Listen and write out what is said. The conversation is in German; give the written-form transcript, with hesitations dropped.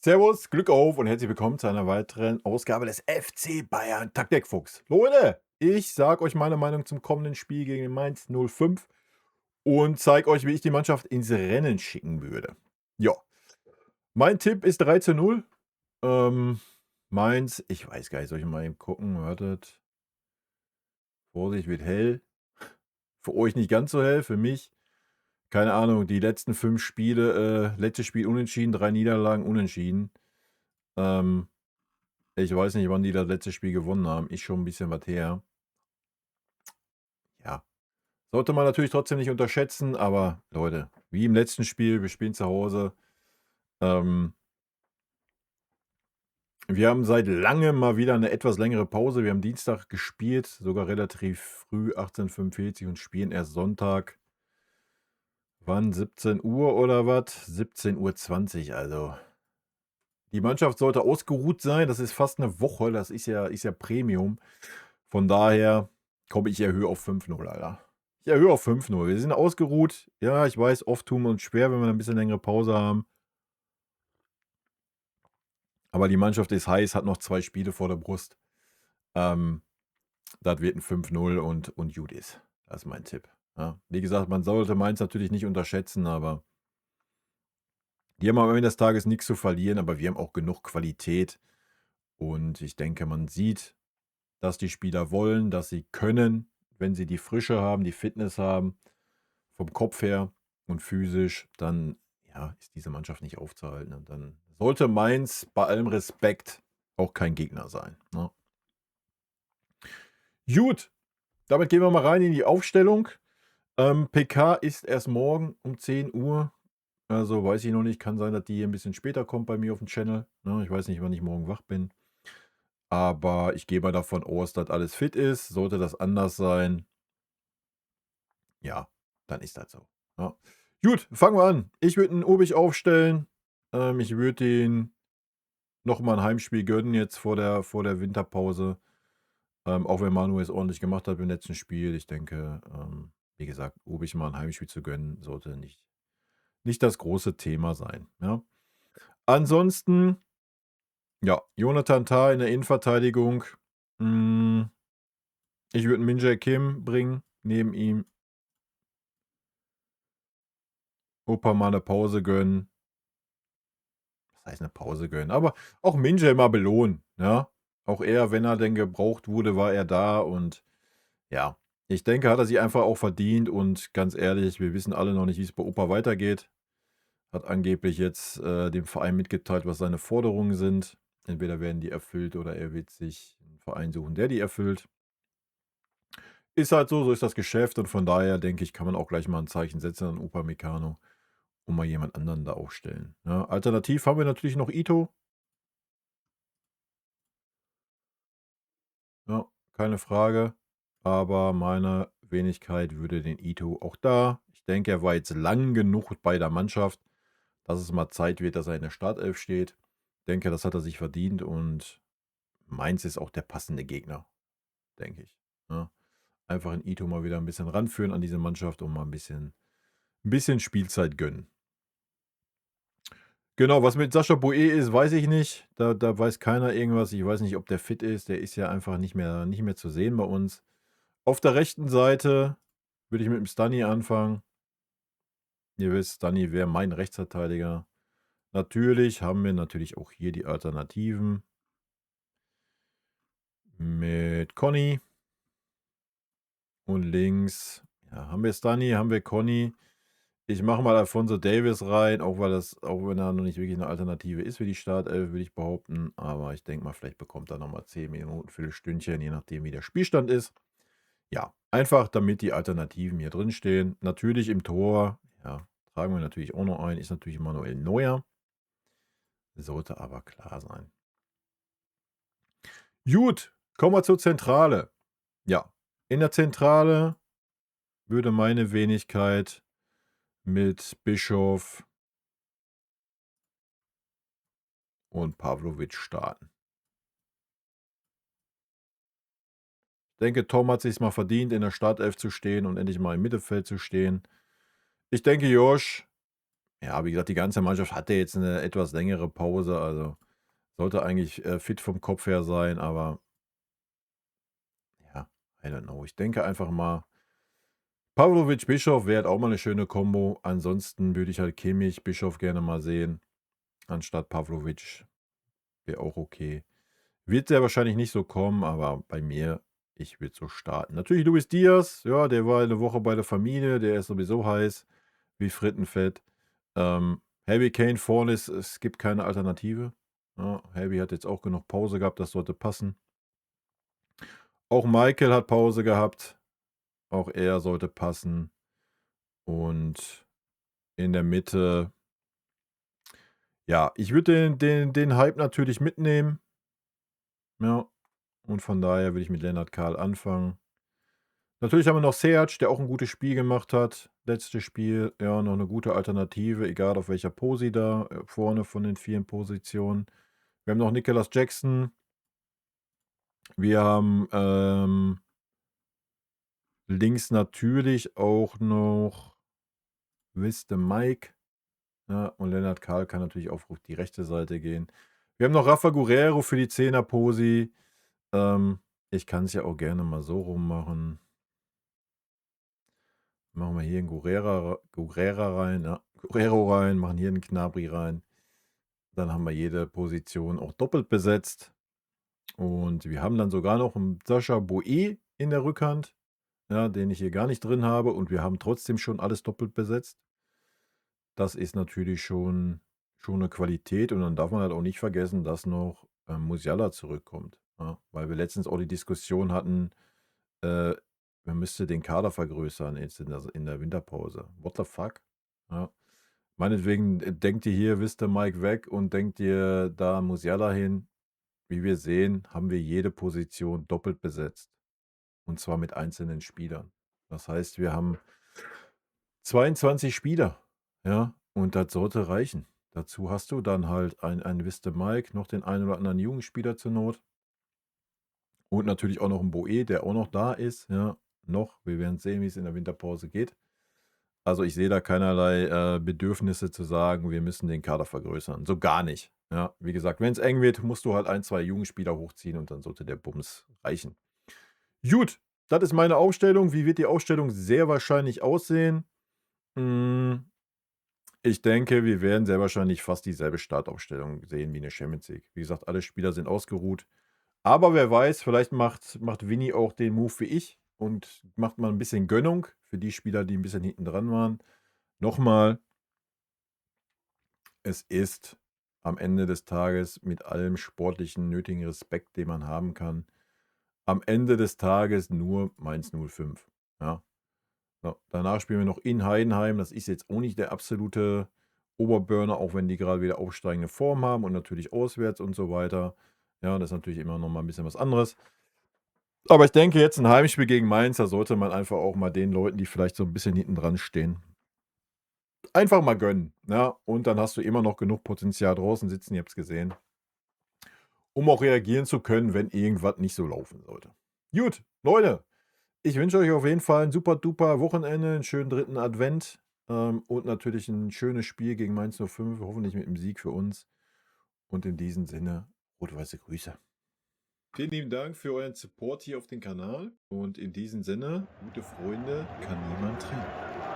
Servus, Glück auf und herzlich willkommen zu einer weiteren Ausgabe des FC Bayern Taktikfuchs. Leute, ich sage euch meine Meinung zum kommenden Spiel gegen den Mainz 05 und zeige euch, wie ich die Mannschaft ins Rennen schicken würde. Ja, mein Tipp ist 3:0. Ähm, Mainz, ich weiß gar nicht, soll ich mal eben gucken? Wartet. Vorsicht, wird hell. Für euch nicht ganz so hell, für mich. Keine Ahnung, die letzten 5 Spiele, letztes Spiel unentschieden, 3 Niederlagen unentschieden. Ähm, Ich weiß nicht, wann die das letzte Spiel gewonnen haben. Ist schon ein bisschen was her. Ja, sollte man natürlich trotzdem nicht unterschätzen, aber Leute, wie im letzten Spiel, wir spielen zu Hause. Ähm, Wir haben seit Langem mal wieder eine etwas längere Pause. Wir haben Dienstag gespielt, sogar relativ früh, 18:45 und spielen erst Sonntag. Wann? 17 Uhr oder was? 17:20 Uhr, also. Die Mannschaft sollte ausgeruht sein. Das ist fast eine Woche. Das ist ja Premium. Von daher komme ich erhöhe auf 5:0, Alter. Ich erhöhe auf 5:0. Wir sind ausgeruht. Ja, ich weiß, oft tun wir uns schwer, wenn wir ein bisschen längere Pause haben. Aber die Mannschaft ist heiß, hat noch 2 Spiele vor der Brust. Ähm, Das wird ein 5:0 und gut ist. Das ist mein Tipp. Ja. Wie gesagt, man sollte Mainz natürlich nicht unterschätzen, aber die haben am Ende des Tages nichts zu verlieren, aber wir haben auch genug Qualität. Und ich denke, man sieht, dass die Spieler wollen, dass sie können, wenn sie die Frische haben, die Fitness haben, vom Kopf her und physisch, dann, ja, ist diese Mannschaft nicht aufzuhalten. Und dann sollte Mainz bei allem Respekt auch kein Gegner sein, ne? Gut, damit gehen wir mal rein in die Aufstellung. PK ist erst morgen um 10 Uhr. Also, weiß ich noch nicht. Kann sein, dass die ein bisschen später kommt bei mir auf dem Channel, ne? Ich weiß nicht, wann ich morgen wach bin. Aber ich gehe mal davon aus, dass alles fit ist. Sollte das anders sein, ja, dann ist das so, ja. Gut, fangen wir an. Ich würde 'n Obich aufstellen. Ich würde den noch mal 'n Heimspiel gönnen jetzt vor der Winterpause, auch wenn Manu es ordentlich gemacht hat im letzten Spiel. Ich denke, wie gesagt, Obich mal 'n Heimspiel zu gönnen, sollte nicht das große Thema sein, ja. Ansonsten, ja, Jonathan Tah in der Innenverteidigung. Hm, Ich würde 'n Min-Jae Kim bringen neben ihm. Opa mal 'ne Pause gönnen. Was heißt 'ne Pause gönnen? Aber auch Min-Jae mal belohnen, ja? Auch er, wenn er denn gebraucht wurde, war er da und ja, ich denke, hat er sich einfach auch verdient und ganz ehrlich, wir wissen alle noch nicht, wie's bei Opa weitergeht. Hat angeblich jetzt, dem Verein mitgeteilt, was seine Forderungen sind. Entweder werden die erfüllt oder er wird sich 'n Verein suchen, der die erfüllt. Ist halt so, so ist das Geschäft und von daher denke ich, kann man auch gleich mal 'n Zeichen setzen an Upamecano und mal jemand anderen da aufstellen, ne? Alternativ haben wir natürlich noch Ito. Ja, keine Frage. Aber meine Wenigkeit würde den Ito auch da, ich denke, er war jetzt lang genug bei der Mannschaft, dass es mal Zeit wird, dass er in der Startelf steht. Denke, das hat er sich verdient und Mainz ist auch der passende Gegner, denke ich, ne? Einfach 'n Ito mal wieder ein bisschen ranführen an diese Mannschaft und mal ein bisschen Spielzeit gönnen. Genau, was mit Sascha Boe ist, weiß ich nicht. Da weiß keiner irgendwas. Ich weiß nicht, ob der fit ist. Der ist ja einfach nicht mehr zu sehen bei uns. Auf der rechten Seite würde ich mit dem Stunny anfangen. Ihr wisst, Stunny wäre mein Rechtsverteidiger. Natürlich haben wir natürlich auch hier die Alternativen mit Conny und links, ja, haben wir Stunny, haben wir Conny. Ich mache mal Alphonso Davies rein, auch wenn er noch nicht wirklich eine Alternative ist für die Startelf, würde ich behaupten. Aber ich denke mal, vielleicht bekommt er noch mal 10 Minuten, Viertelstündchen, je nachdem, wie der Spielstand ist. Ja, einfach damit die Alternativen hier drin stehen. Natürlich im Tor, ja, tragen wir natürlich auch noch ein, ist natürlich Manuel Neuer. Sollte aber klar sein. Gut, kommen wir zur Zentrale. Ja, in der Zentrale würde meine Wenigkeit mit Bischof und Pavlovic starten. Ich denke, Tom hat sich's mal verdient, in der Startelf zu stehen und endlich mal im Mittelfeld zu stehen. Ich denke, Josh, Ja, wie gesagt, die ganze Mannschaft hatte jetzt eine etwas längere Pause, also sollte eigentlich, fit vom Kopf her sein, aber ja, I don't know. Ich denke einfach mal, Pavlovic, Bischof wäre halt auch mal eine schöne Kombo. Ansonsten würde ich halt Kimmich, Bischof gerne mal sehen, anstatt Pavlovic. Wäre auch okay. Wird sehr wahrscheinlich nicht so kommen, aber bei mir, ich würde so starten. Natürlich Luis Diaz, ja, der war eine Woche bei der Familie, der ist sowieso heiß wie Frittenfett. Harry Kane vorne ist, es gibt keine Alternative. Ja, Harry hat jetzt auch genug Pause gehabt, das sollte passen. Auch Michael hat Pause gehabt, auch er sollte passen. Und in der Mitte, ja, ich würde den Hype natürlich mitnehmen. Ja, und von daher würde ich mit Lennart Karl anfangen. Natürlich haben wir noch Serge, der auch ein gutes Spiel gemacht hat. Letztes Spiel, ja, noch eine gute Alternative, egal auf welcher Posi da, vorne von den vielen Positionen. Wir haben noch Nicolas Jackson. Wir haben, links natürlich auch noch Wiste Mike, ja, und Lennart Karl kann natürlich auf die rechte Seite gehen. Wir haben noch Rafa Guerreiro für die Zehner-Posi. Ähm, ich kann es ja auch gerne mal so rummachen. Machen wir hier 'n Guerrera rein, ja, Guerrero rein, machen hier 'n Gnabry rein. Dann haben wir jede Position auch doppelt besetzt. Und wir haben dann sogar noch 'n Sascha Boey in der Rückhand, ja, den ich hier gar nicht drin habe und wir haben trotzdem schon alles doppelt besetzt. Das ist natürlich schon 'ne Qualität und dann darf man halt auch nicht vergessen, dass noch, Musiala zurückkommt, ja? Weil wir letztens auch die Diskussion hatten, äh, man müsste den Kader vergrößern jetzt in der Winterpause. What the fuck? Ja. Meinetwegen, denkt ihr hier Wisst Mike weg und denkt ihr da Musiala hin. Wie wir sehen, haben wir jede Position doppelt besetzt und zwar mit einzelnen Spielern. Das heißt, wir haben 22 Spieler, ja, und das sollte reichen. Dazu hast du dann halt ein Wisst Mike, noch den einen oder anderen jungen Spieler zur Not und natürlich auch noch 'n Boey, der auch noch da ist, ja, noch. Wir werden sehen, wie's in der Winterpause geht. Also, ich sehe da keinerlei, Bedürfnisse zu sagen, wir müssen den Kader vergrößern. So gar nicht. Ja, wie gesagt, wenn es eng wird, musst du halt ein 2 Jugendspieler hochziehen und dann sollte der Bums reichen. Gut, das ist meine Aufstellung. Wie wird die Aufstellung sehr wahrscheinlich aussehen? Hm, ich denke, wir werden sehr wahrscheinlich fast dieselbe Startaufstellung sehen wie in der Champions League. Wie gesagt, alle Spieler sind ausgeruht. Aber wer weiß, vielleicht macht Vinny auch den Move wie ich und macht mal ein bisschen Gönnung für die Spieler, die ein bisschen hinten dran waren. Nochmal, es ist am Ende des Tages mit allem sportlichen nötigen Respekt, den man haben kann, am Ende des Tages nur Mainz 05, ja. So, danach spielen wir noch in Heidenheim. Das ist jetzt auch nicht der absolute Oberburner, auch wenn die gerade wieder aufsteigende Form haben und natürlich auswärts und so weiter. Ja, das ist natürlich immer noch mal 'n bisschen was anderes. Aber ich denke jetzt ein Heimspiel gegen Mainz, da sollte man einfach auch mal den Leuten, die vielleicht so ein bisschen hinten dran stehen, einfach mal gönnen, ja? Und dann hast du immer noch genug Potenzial draußen sitzen, ihr habt's gesehen, um auch reagieren zu können, wenn irgendwas nicht so laufen sollte. Gut, Leute, ich wünsche euch auf jeden Fall ein super duper Wochenende, einen schönen dritten Advent, und natürlich ein schönes Spiel gegen Mainz 05, hoffentlich mit 'm Sieg für uns. Und in diesem Sinne, rot-weiße Grüße. Vielen lieben Dank für euren Support hier auf dem Kanal und in diesem Sinne, gute Freunde kann niemand trennen.